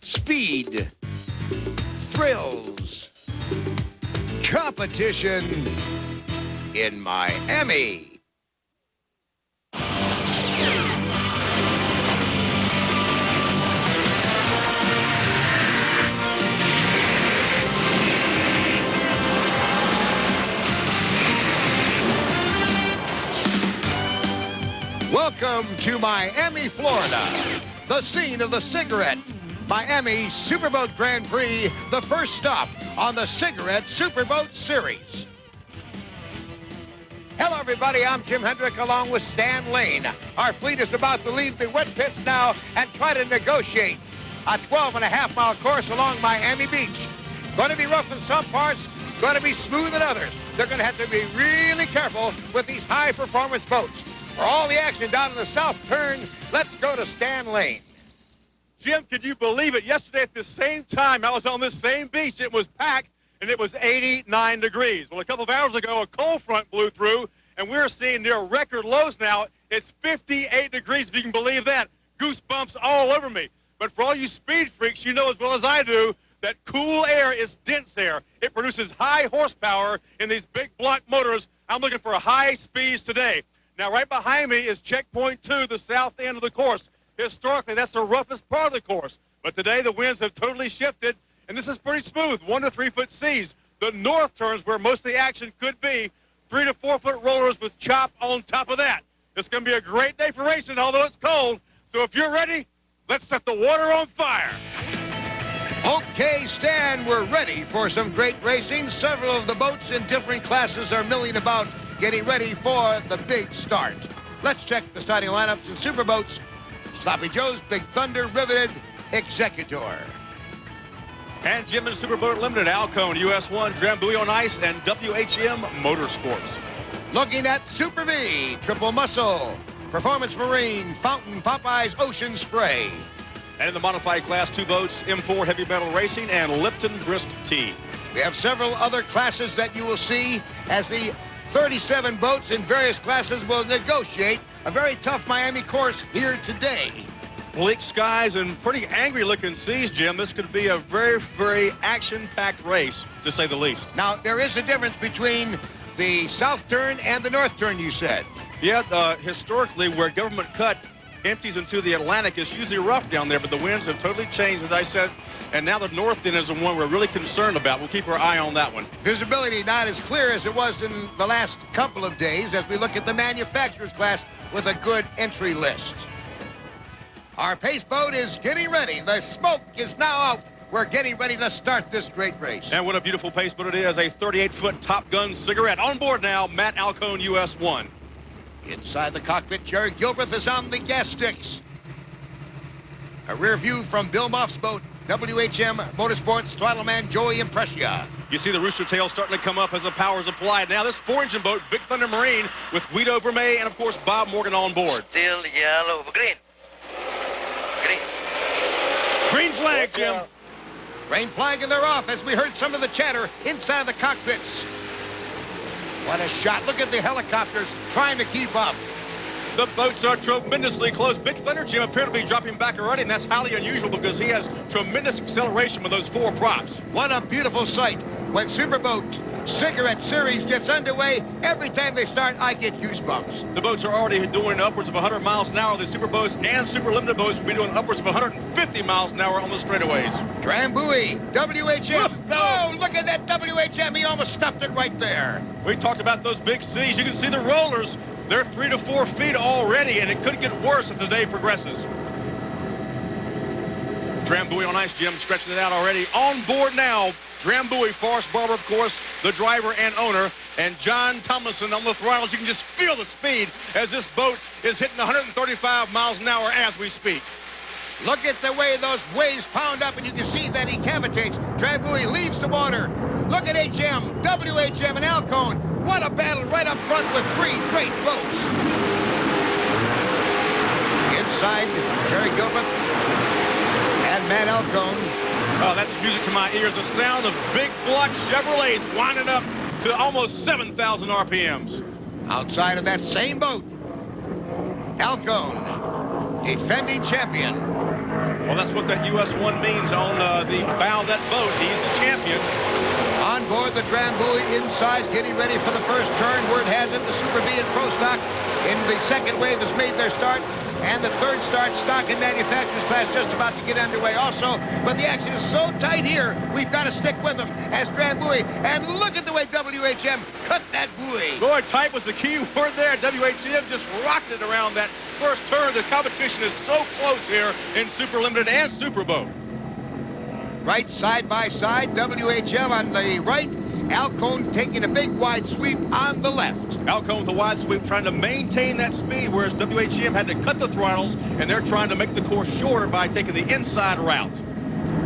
speed, thrills, competition in Miami. Welcome to Miami, Florida, the scene of the cigarette. Miami Superboat Grand Prix, the first stop on the Cigarette Superboat Series. Hello, everybody. I'm Jim Hendrick along with Stan Lane. Our fleet is about to leave the wet pits now and try to negotiate a 12.5-mile course along Miami Beach. Going to be rough in some parts, going to be smooth in others. They're going to have to be really careful with these high-performance boats. For all the action down in the south turn, let's go to Stan Lane. Jim, can you believe it? Yesterday at the same time, I was on this same beach. It was packed, and it was 89 degrees. Well, a couple of hours ago, a cold front blew through, and we're seeing near record lows now. It's 58 degrees, if you can believe that. Goosebumps all over me. But for all you speed freaks, you know as well as I do that cool air is dense air. It produces high horsepower in these big block motors. I'm looking for high speeds today. Now, right behind me is checkpoint 2, the south end of the course. Historically, that's the roughest part of the course. But today, the winds have totally shifted, and this is pretty smooth, 1 to 3 foot seas. The north turns where most of the action could be, 3 to 4 foot rollers with chop on top of that. It's going to be a great day for racing, although it's cold. So if you're ready, let's set the water on fire. Okay, Stan, we're ready for some great racing. Several of the boats in different classes are milling about, getting ready for the big start. Let's check the starting lineups in Superboats. Sloppy Joe's, Big Thunder, Riveted, Executor. And Jim and Superboat Limited, Alcone, US1, Drambuie on Ice, and WHM Motorsports. Looking at Super V, Triple Muscle, Performance Marine, Fountain, Popeyes, Ocean Spray. And in the modified class, 2 boats, M4 Heavy Metal Racing and Lipton Brisk T. We have several other classes that you will see as the 37 boats in various classes will negotiate a very tough Miami course here today. Bleak skies and pretty angry-looking seas, Jim. This could be a very, very action-packed race, to say the least. Now, there is a difference between the south turn and the north turn, you said. Yeah, historically, where Government Cut empties into the Atlantic, it's usually rough down there, but the winds have totally changed, as I said, and now the north end is the one we're really concerned about. We'll keep our eye on that one. Visibility not as clear as it was in the last couple of days as we look at the manufacturer's class with a good entry list. Our pace boat is getting ready. The smoke is now out. We're getting ready to start this great race. And what a beautiful pace boat it is, a 38-foot Top Gun cigarette. On board now, Matt Alcone, US1. Inside the cockpit, Jerry Gilbreth is on the gas sticks. A rear view from Bill Moff's boat, WHM Motorsports, throttle man Joey Impresia. You see the rooster tail starting to come up as the power is applied. Now this 4-engine boat, Big Thunder Marine, with Guido Vermey and, of course, Bob Morgan on board. Still yellow. Green. Green. Green flag, Jim. Green flag, and they're off as we heard some of the chatter inside the cockpits. What a shot. Look at the helicopters trying to keep up. The boats are tremendously close. Big Thunder, Jim, appear to be dropping back already, and that's highly unusual because he has tremendous acceleration with those 4 props. What a beautiful sight. When Superboat Cigarette Series gets underway, every time they start, I get goosebumps. The boats are already doing upwards of 100 miles an hour. The super boats and super limited boats will be doing upwards of 150 miles an hour on the straightaways. Drambuie, WHM. No. Oh, look at that WHM. He almost stuffed it right there. We talked about those big seas. You can see the rollers. They're 3 to 4 feet already, and it could get worse as the day progresses. Drambuie on ice, Jim, stretching it out already. On board now, Drambuie, Forrest Barber, of course, the driver and owner, and John Tomlinson on the throttles. You can just feel the speed as this boat is hitting 135 miles an hour as we speak. Look at the way those waves pound up, and you can see that he cavitates. Drambuie leaves the water. Look at HM, WHM, and Alcone. What a battle right up front with 3 great boats. Inside, Jerry Gilbreth and Matt Alcone. Oh, that's music to my ears. The sound of big block Chevrolets winding up to almost 7,000 RPMs. Outside of that same boat, Alcone, defending champion, Well, that's what that US1 means on the bow of that boat. He's the champion. On board the Drambuie inside, getting ready for the first turn. Word has it, the Super B and Pro Stock in the second wave has made their start. And the third start, stock and manufacturers class, just about to get underway also. But the action is so tight here, we've got to stick with them as Drambuie. And look at the way WHM cut that buoy. Boy, tight was the key word there. WHM just rocketed around that first turn. The competition is so close here in Super Limited and Super Boat. Right side by side, WHM on the right, Alcone taking a big wide sweep on the left. Alcone with a wide sweep trying to maintain that speed, whereas WHM had to cut the throttles, and they're trying to make the course shorter by taking the inside route.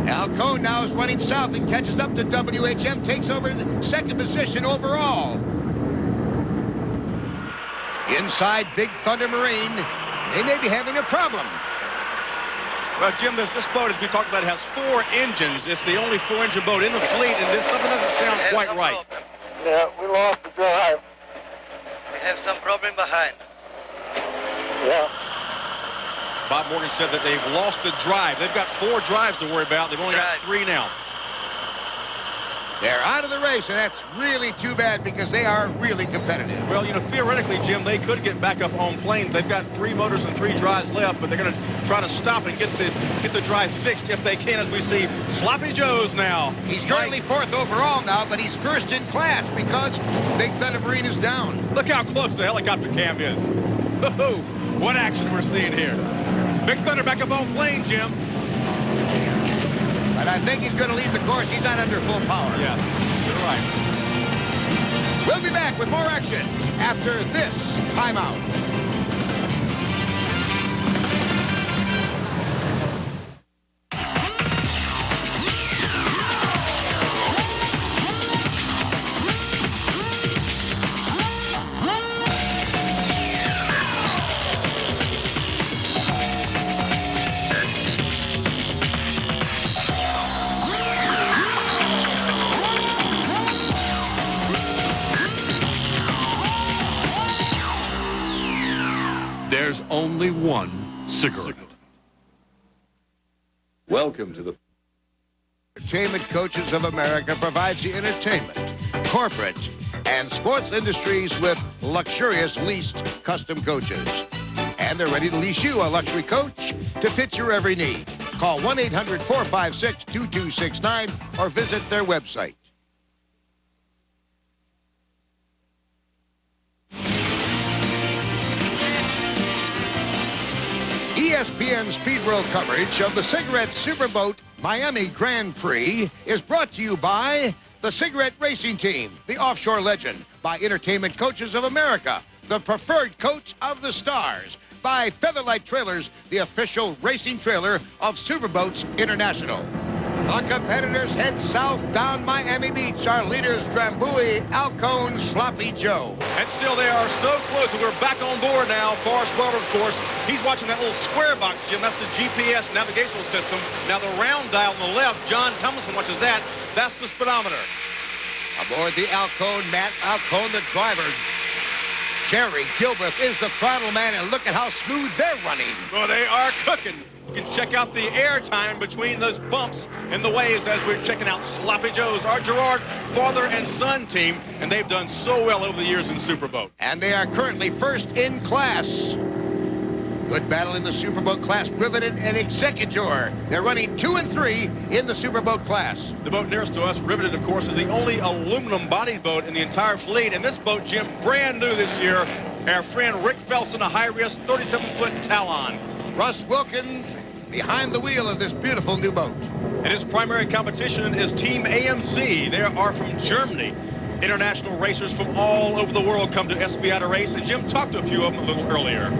Alcone now is running south and catches up to WHM, takes over the second position overall. Inside Big Thunder Marine, they may be having a problem. Well, Jim, this boat, as we talked about, has 4 engines. It's the only 4-engine boat in the fleet, and something doesn't sound quite right. Yeah, we lost the drive. We have some problem behind. Yeah. Bob Morgan said that they've lost a drive. They've got 4 drives to worry about. They've only got 3 now. They're out of the race, and that's really too bad because they are really competitive. Well, you know, theoretically, Jim, they could get back up on plane. They've got 3 motors and 3 drives left, but they're going to try to stop and get the drive fixed if they can, as we see Sloppy Joe's now. He's currently 4th overall now, but he's first in class because Big Thunder Marine is down. Look how close the helicopter cam is. What action we're seeing here. Big Thunder back up on plane, Jim. But I think he's going to leave the course. He's not under full power. Yes, you're right. We'll be back with more action after this timeout. There's only one cigarette. Welcome to the Entertainment Coaches of America provides the entertainment, corporate, and sports industries with luxurious leased custom coaches. And they're ready to lease you a luxury coach to fit your every need. Call 1-800-456-2269 or visit their website. ESPN Speed World coverage of the Cigarette Superboat Miami Grand Prix is brought to you by the Cigarette Racing Team, the offshore legend, by Entertainment Coaches of America, the preferred coach of the stars, by Featherlight Trailers, the official racing trailer of Superboats International. The competitors head south down Miami Beach. Our leaders, Drambuie, Alcone, Sloppy Joe. And still they are so close, and we're back on board now. Forrest Barber, of course, he's watching that little square box, Jim. That's the GPS navigational system. Now the round dial on the left, John Thomason watches that. That's the speedometer. Aboard the Alcone, Matt Alcone, the driver. Jerry Gilbreth is the throttle man, and look at how smooth they're running. Well, they are cooking. You can check out the air time between those bumps and the waves as we're checking out Sloppy Joe's, our Gerard father and son team, and they've done so well over the years in Superboat. And they are currently first in class. Good battle in the Superboat class, Riveted and Executor. They're running 2 and 3 in the Superboat class. The boat nearest to us, Riveted, of course, is the only aluminum-bodied boat in the entire fleet. And this boat, Jim, brand new this year. Our friend Rick Felson, a high-risk 37-foot Talon. Russ Wilkins behind the wheel of this beautiful new boat. And his primary competition is Team AMC. They are from Germany. International racers from all over the world come to SBI to race, and Jim talked to a few of them a little earlier.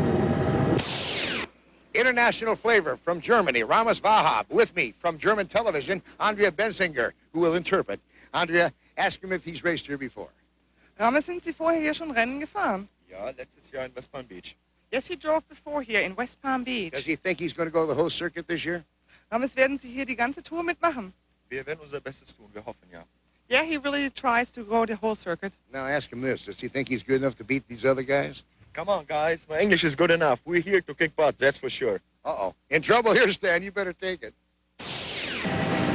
International flavor from Germany, Ramos Vahab. With me from German television, Andrea Benzinger, who will interpret. Andrea, ask him if he's raced here before. Ramos, sind Sie vorher hier schon Rennen gefahren? Ja, letztes Jahr in West Palm Beach. Yes, he drove before here in West Palm Beach. Does he think he's going to go the whole circuit this year? Ramos, werden Sie hier die ganze Tour mitmachen? Wir werden unser Bestes tun, wir hoffen, ja. Yeah, he really tries to go the whole circuit. Now ask him this. Does he think he's good enough to beat these other guys? Come on, guys. My English is good enough. We're here to kick butt, that's for sure. Uh-oh. In trouble here, Stan. You better take it.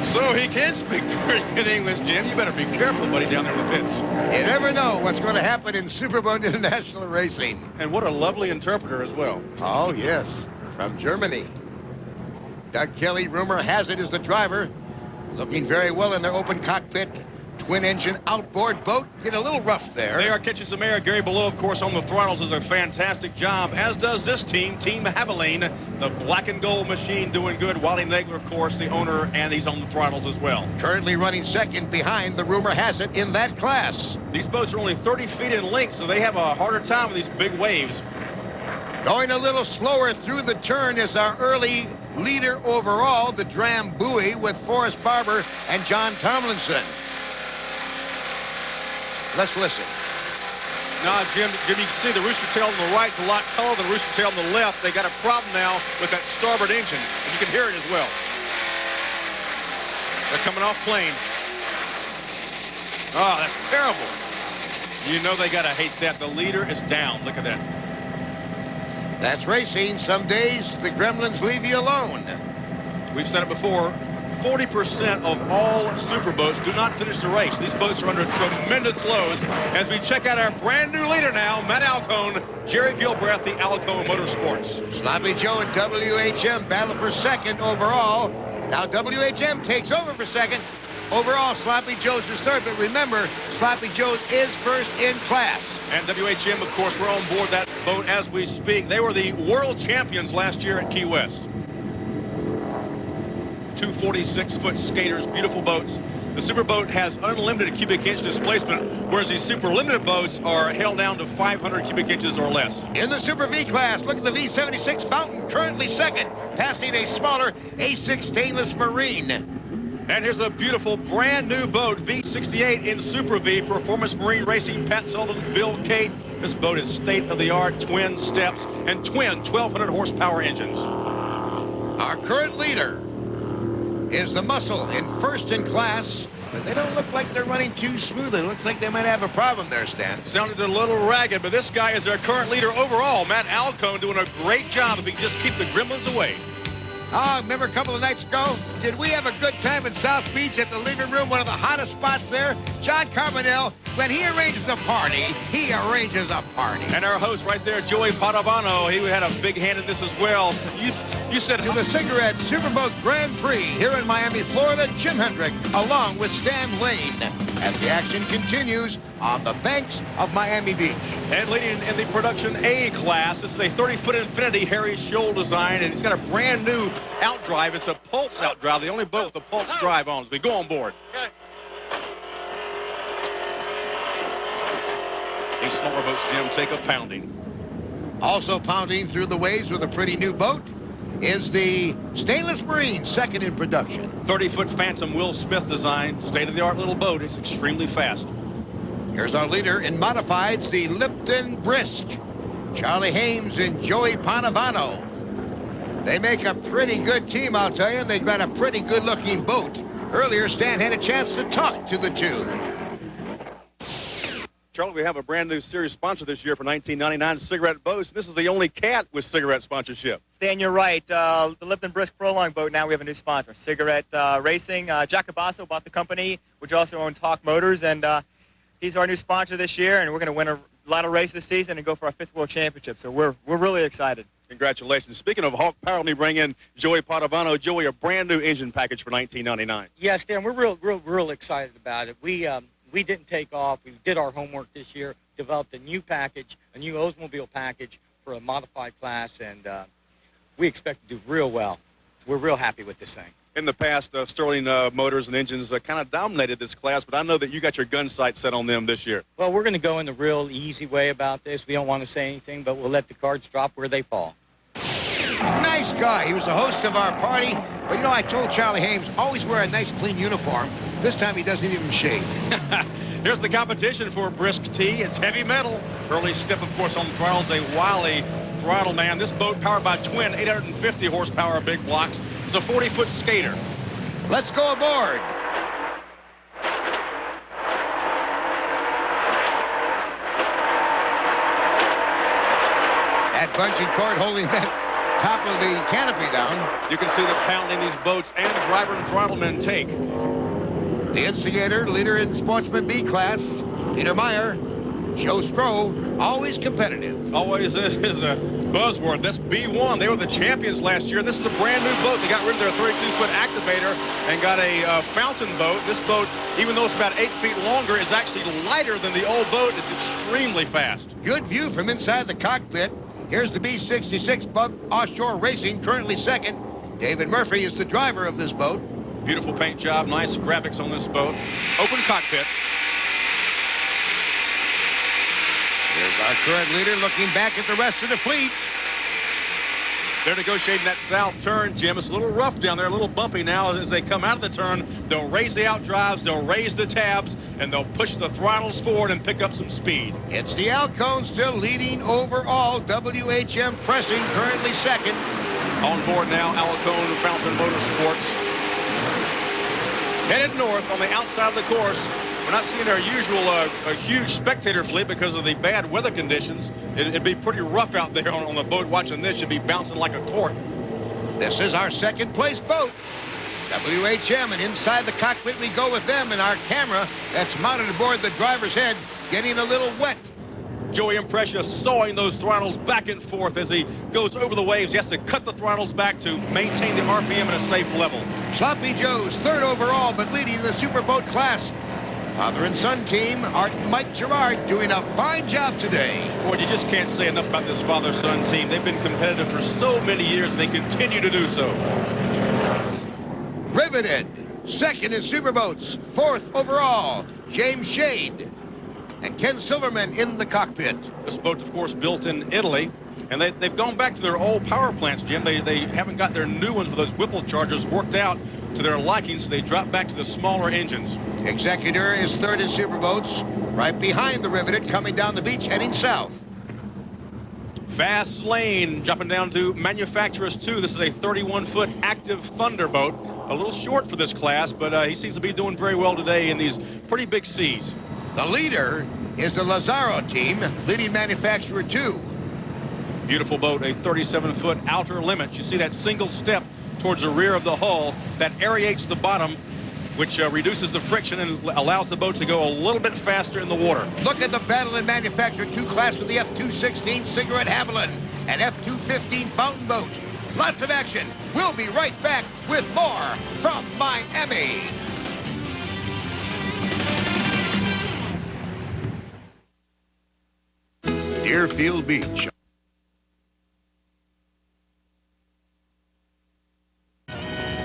So he can speak pretty good English, Jim. You better be careful, buddy, down there in the pits. You never know what's going to happen in Superboat International Racing. And what a lovely interpreter as well. Oh, yes. From Germany. Doug Kelly, rumor has it, is the driver. Looking very well in their open cockpit, twin-engine outboard boat. Get a little rough there. They are catching some air. Gary Below, of course, on the throttles does a fantastic job, as does this team, Team Haviline, the black and gold machine doing good. Wally Nagler, of course, the owner, and he's on the throttles as well. Currently running second behind, the rumor has it, in that class. These boats are only 30 feet in length, so they have a harder time with these big waves. Going a little slower through the turn is our early leader overall, the Dram Buoy, with Forrest Barber and John Tomlinson. Let's listen. Now, Jim, you can see the rooster tail on the right's a lot taller than the rooster tail on the left. They got a problem now with that starboard engine, and you can hear it as well. They're coming off plane. Oh, that's terrible. You know they got to hate that. The leader is down. Look at that. That's racing. Some days the gremlins leave you alone. We've said it before. 40% of all superboats do not finish the race. These boats are under tremendous loads. As we check out our brand new leader now, Matt Alcone, Jerry Gilbreth, the Alcone Motorsports. Sloppy Joe and WHM battle for second overall. Now WHM takes over for second. Overall, Sloppy Joe's is third, but remember, Sloppy Joe is first in class. And WHM, of course, we're on board that boat as we speak. They were the world champions last year at Key West. 2 46-foot skaters, beautiful boats. The Superboat has unlimited cubic inch displacement, whereas these super limited boats are held down to 500 cubic inches or less. In the Super V class, look at the V76 Fountain, currently second, passing a smaller A6 stainless marine. And here's a beautiful brand new boat, V68 in Super V, Performance Marine Racing, Pat Sullivan, Bill Cate. This boat is state-of-the-art, twin steps, and twin 1,200 horsepower engines. Our current leader is the Muscle in first in class, but they don't look like they're running too smoothly. It looks like they might have a problem there, Stan. Sounded a little ragged, but this guy is their current leader overall. Matt Alcone doing a great job if he can just keep the gremlins away. Oh, remember a couple of nights ago? Did we have a good time in South Beach at the living room, one of the hottest spots there? John Carbonell, when he arranges a party, he arranges a party. And our host right there, Joey Padovano, he had a big hand in this as well. You said to the Cigarette Superboat Grand Prix here in Miami, Florida, Jim Hendrick, along with Stan Lane. As the action continues on the banks of Miami Beach. And leading in the production A class, this is a 30-foot Infinity Harry Scholl design, and he's got a brand new outdrive. It's a Pulse outdrive, the only boat with a Pulse drive on as we go on board. These smaller boats, Jim, take a pounding. Also pounding through the waves with a pretty new boat is the Stainless Marine, second in production. 30-foot Phantom Will Smith design, state-of-the-art little boat. It's extremely fast. Here's our leader in modifieds, the Lipton Brisk, Charlie Hames and Joey Padovano. They make a pretty good team, I'll tell you, and they've got a pretty good-looking boat. Earlier, Stan had a chance to talk to the two. Charlie, we have a brand new series sponsor this year for 1999, Cigarette Boats. This is the only cat with cigarette sponsorship. Stan, you're right. The Lipton Brisk Prolong boat, now we have a new sponsor, Cigarette Racing. Jack Abasso bought the company, which also owns Hawk Motors, and he's our new sponsor this year, and we're going to win a lot of races this season and go for our 5th World Championship. So we're really excited. Congratulations. Speaking of Hawk Power, let me bring in Joey Padovano. Joey, a brand new engine package for 1999. Yeah, Stan, we're real excited about it. We didn't take off. We did our homework this year, developed a new package, a new Oldsmobile package for a modified class, and we expect to do real well. We're real happy with this thing. In the past, Sterling Motors and Engines kind of dominated this class, but I know that you got your gun sight set on them this year. Well, we're going to go in the real easy way about this. We don't want to say anything, but we'll let the cards drop where they fall. Nice guy. He was the host of our party. But, you know, I told Charlie Hames, always wear a nice, clean uniform. This time he doesn't even shave. Here's the competition for Brisk T. It's heavy metal. Early step, of course, on the throttles, a wily throttle man. This boat powered by twin 850 horsepower big blocks. It's a 40-foot skater. Let's go aboard. That bungee cord holding that top of the canopy down. You can see the pounding these boats and driver and throttlemen take. The instigator, leader in Sportsman B class, Peter Meyer, Joe Stroh, always competitive. Always is a buzzword. That's B1. They were the champions last year. This is a brand new boat. They got rid of their 32-foot activator and got a fountain boat. This boat, even though it's about 8 feet longer, is actually lighter than the old boat. It's extremely fast. Good view from inside the cockpit. Here's the B-66 Bug Offshore Racing, currently second. David Murphy is the driver of this boat. Beautiful paint job, nice graphics on this boat. Open cockpit. Here's our current leader looking back at the rest of the fleet. They're negotiating that south turn, Jim. It's a little rough down there, a little bumpy now. As they come out of the turn, they'll raise the outdrives, they'll raise the tabs, and they'll push the throttles forward and pick up some speed. It's the Alcone still leading overall. WHM pressing, currently second. On board now, Alcone Fountain Motorsports. Headed north on the outside of the course. We're not seeing our usual a huge spectator fleet because of the bad weather conditions. It'd be pretty rough out there on the boat watching this. You'd be bouncing like a cork. This is our second place boat. WHM, and inside the cockpit we go with them, and our camera that's mounted aboard the driver's head getting a little wet. Joey Impressia sawing those throttles back and forth as he goes over the waves. He has to cut the throttles back to maintain the RPM at a safe level. Sloppy Joe's third overall, but leading the superboat class. Father and son team, Art and Mike Gerard, doing a fine job today. Boy, you just can't say enough about this father-son team. They've been competitive for so many years, and they continue to do so. Riveted, second in superboats, fourth overall, James Shade. And Ken Silverman in the cockpit. This boat, of course, built in Italy. And they've gone back to their old power plants, Jim. They haven't got their new ones with those Whipple chargers worked out to their liking, so they drop back to the smaller engines. Executor is third in superboats, right behind the Riveted, coming down the beach, heading south. Fast Lane dropping down to Manufacturers 2. This is a 31-foot active Thunderboat. A little short for this class, but he seems to be doing very well today in these pretty big seas. The leader is the Lazaro team, leading Manufacturer 2. Beautiful boat, a 37-foot outer limit. You see that single step towards the rear of the hull that aerates the bottom, which reduces the friction and allows the boat to go a little bit faster in the water. Look at the battle in Manufacturer 2 class with the F-216 Cigarette Haviland and F-215 Fountain Boat. Lots of action. We'll be right back with more from Miami. Deerfield Beach.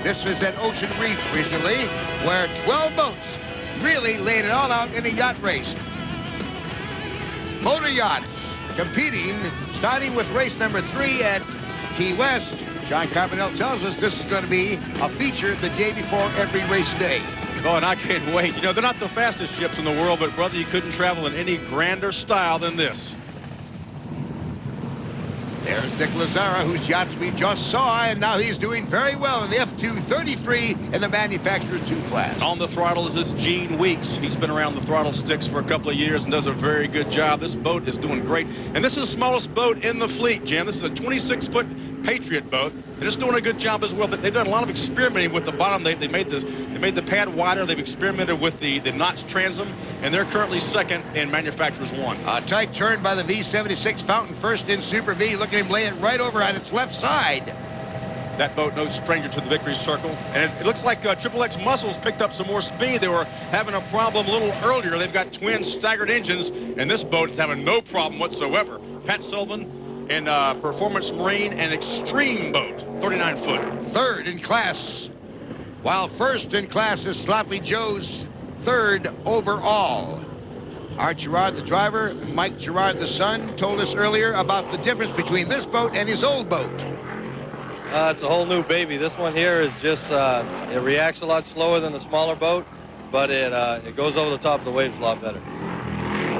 This was at Ocean Reef recently, where 12 boats really laid it all out in a yacht race. Motor yachts competing, starting with race number 3 at Key West. John Carbonell tells us this is going to be a feature the day before every race day. Oh, and I can't wait. You know, they're not the fastest ships in the world, but, brother, you couldn't travel in any grander style than this. There's Dick Lazzara, whose yachts we just saw, and now he's doing very well in the F-233 in the Manufacturer 2 class. On the throttle is this Gene Weeks. He's been around the throttle sticks for a couple of years and does a very good job. This boat is doing great. And this is the smallest boat in the fleet, Jim. This is a 26-foot Patriot boat. And it's doing a good job as well. They've done a lot of experimenting with the bottom. They made the pad wider. They've experimented with the notch transom, and they're currently second in Manufacturers 1. A tight turn by the V-76 Fountain, first in Super V. Look at him lay it right over on its left side. That boat no stranger to the victory circle. And it looks like Triple X Muscles picked up some more speed. They were having a problem a little earlier. They've got twin staggered engines, and this boat is having no problem whatsoever. Pat Sullivan in Performance Marine and Extreme Boat, 39 foot. Third in class, while first in class is Sloppy Joe's third overall. Art Gerard, the driver, Mike Gerard, the son, told us earlier about the difference between this boat and his old boat. It's a whole new baby. This one here is just, it reacts a lot slower than the smaller boat, but it goes over the top of the waves a lot better.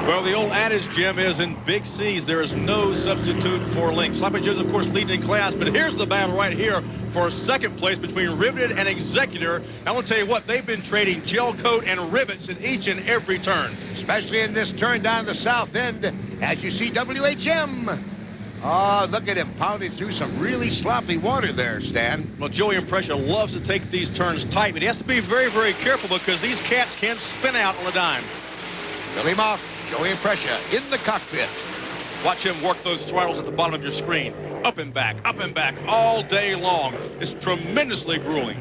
Well, the old adage, Jim, is in big seas, there is no substitute for length. Sloppy Joe's, of course, leading in class, but here's the battle right here for second place between Riveted and Executor. I want to tell you what, they've been trading gel coat and rivets in each and every turn. Especially in this turn down the south end, as you see WHM Oh, look at him pounding through some really sloppy water there, Stan. Well, Joey Impression loves to take these turns tight, but he has to be very, very careful because these cats can spin out on a dime. Billy Moff, Joey Impression in the cockpit. Watch him work those throttles at the bottom of your screen. Up and back, all day long. It's tremendously grueling.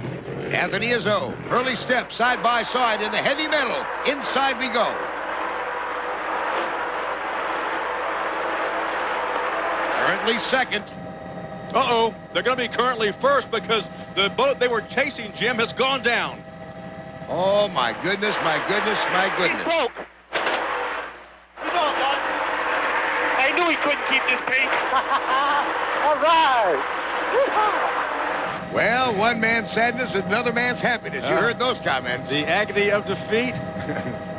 Anthony Izzo, early step, side by side in the heavy metal. Inside we go. Currently second. Uh-oh, they're going to be currently first because the boat they were chasing, Jim, has gone down. Oh, my goodness, my goodness, my goodness. He's broke. He's on, Bud. I knew he couldn't keep this pace. All right. Well, one man's sadness is another man's happiness. You heard those comments. The agony of defeat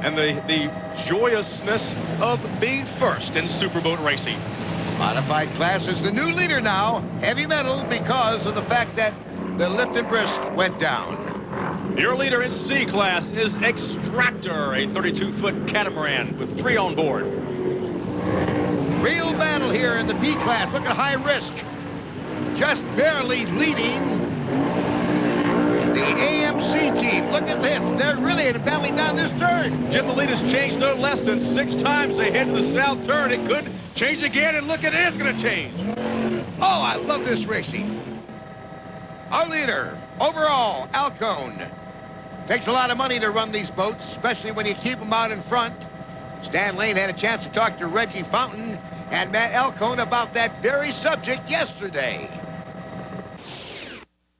and the joyousness of being first in superboat racing. Modified class is the new leader now. Heavy metal because of the fact that the Lipton Brisk went down. Your leader in C class is Extractor, a 32-foot catamaran with 3 on board. Real battle here in the P class. Look at high risk. Just barely leading the AMC team. Look at this. They're really battling down this turn. Jim, the lead has changed no less than 6 times. They head to the south turn. It could change again, and look, it is going to change. Oh, I love this racing. Our leader, overall, Alcone. Takes a lot of money to run these boats, especially when you keep them out in front. Stan Lane had a chance to talk to Reggie Fountain and Matt Alcone about that very subject yesterday.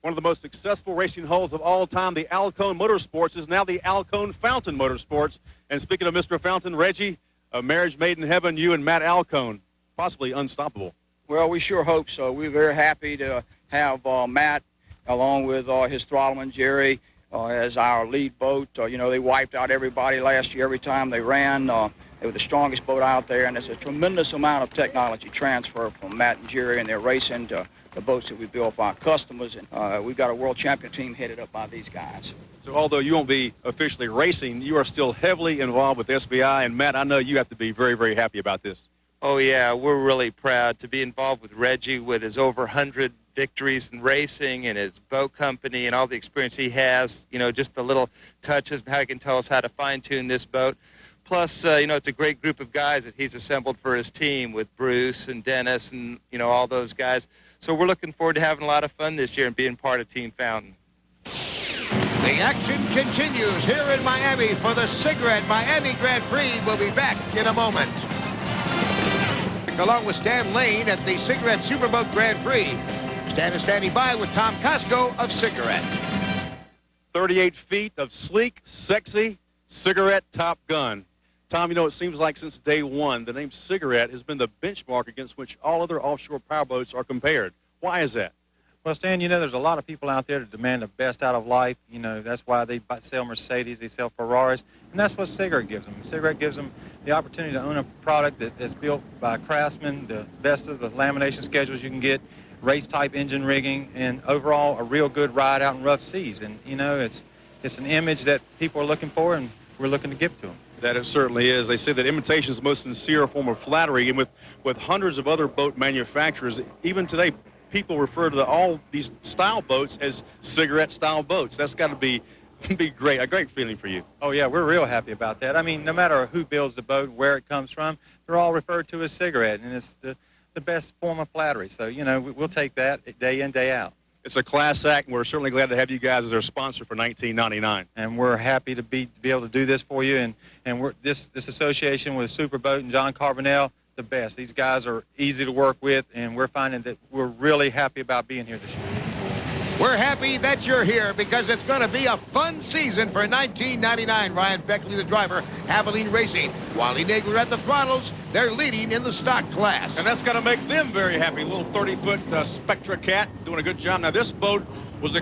One of the most successful racing hulls of all time, the Alcone Motorsports, is now the Alcone Fountain Motorsports. And speaking of Mr. Fountain, Reggie, a marriage made in heaven, you and Matt Alcone, possibly unstoppable. Well, we sure hope so. We're very happy to have Matt, along with his throttleman, Jerry, as our lead boat. You know, they wiped out everybody last year every time they ran. They were the strongest boat out there, and there's a tremendous amount of technology transfer from Matt and Jerry and their racing to the boats that we build for our customers. And we've got a world champion team headed up by these guys. So although you won't be officially racing, you are still heavily involved with SBI. And Matt, I know you have to be very, very happy about this. Oh, yeah, we're really proud to be involved with Reggie with his over 100 victories in racing and his boat company and all the experience he has, you know, just the little touches and how he can tell us how to fine-tune this boat. Plus, you know, it's a great group of guys that he's assembled for his team with Bruce and Dennis and, you know, all those guys. So we're looking forward to having a lot of fun this year and being part of Team Fountain. The action continues here in Miami for the Cigarette Miami Grand Prix. We'll be back in a moment. Along with Stan Lane at the Cigarette Superboat Grand Prix. Stan is standing by with Tom Costco of Cigarette. 38 feet of sleek, sexy Cigarette Top Gun. Tom, you know, it seems like since day one, the name Cigarette has been the benchmark against which all other offshore powerboats are compared. Why is that? Well, Stan, you know, there's a lot of people out there that demand the best out of life. You know, that's why they sell Mercedes, they sell Ferraris, and that's what Cigarette gives them. Cigarette gives them the opportunity to own a product that's built by craftsmen, the best of the lamination schedules you can get, race-type engine rigging, and overall a real good ride out in rough seas. And, you know, it's an image that people are looking for, and we're looking to give to them. That it certainly is. They say that imitation is the most sincere form of flattery, and with hundreds of other boat manufacturers, even today, people refer to all these style boats as Cigarette-style boats. That's got to be great, a great feeling for you. Oh, yeah, we're real happy about that. I mean, no matter who builds the boat, where it comes from, they're all referred to as Cigarette, and it's the best form of flattery. So, you know, we'll take that day in, day out. It's a class act, and we're certainly glad to have you guys as our sponsor for 1999. And we're happy to be able to do this for you. And we're this association with Superboat and John Carbonell, the best. These guys are easy to work with, and we're finding that we're really happy about being here this year. We're happy that you're here because it's going to be a fun season for 1999. Ryan Beckley, the driver, Abilene Racing. Wally Nagler at the throttles. They're leading in the stock class. And that's got to make them very happy. Little 30-foot Spectra Cat doing a good job. Now, this boat was a